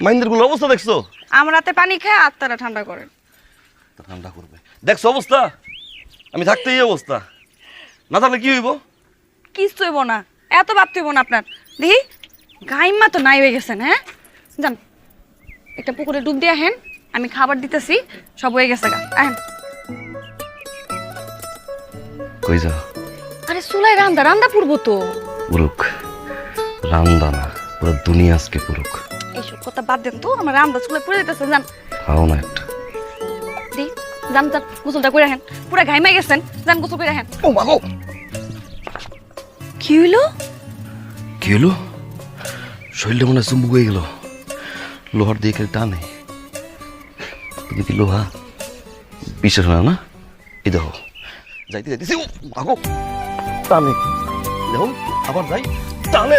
মাইন্দের গুলো অবস্থা দেখছো? আমার রাতে পানি খেয়ে আত্মারা ঠান্ডা করেন। ঠান্ডা করবে দেখছো অবস্থা? আমি থাকতে এই অবস্থা, না থাকলে কি হইব? কিছু হইব না, এত ভাবতে হইব না আপনার। দেখি গাইমা তো নাই হয়ে গেছেন। হ্যাঁ যান, একটা পুকুরে ডুব দিয়ে আহেন, আমি খাবার দিতেছি, সব হয়ে গেছে গা। আহেন। কই যাও? আরে চুলাই রান্দা রান্দা পুরবো তো। পুরুক রান্দা না, পুরো দুনিয়া আজকে পুরুক। এইসব কথা বাদ দেন তো, আমার রান্দা চুলাই পুড়ে যেতেছে। যান খাও না একটা। দি যান যান, গোসলটা করে আহেন, পুরা ঘাইমা গেছেন, যান গোসল করে আহেন। ও মাগো, কি হইলো? কি হলো? শরীরটা মনে হয় চুম্বুক হয়ে গেল, লোহার দিয়ে খেলে টানে। তুমি কি লোহা? বিশ্বাস হয় না? এই দেখো যাইতে যাইতেছি, ও মাগো টানে, দেখো আবার যাই টানে।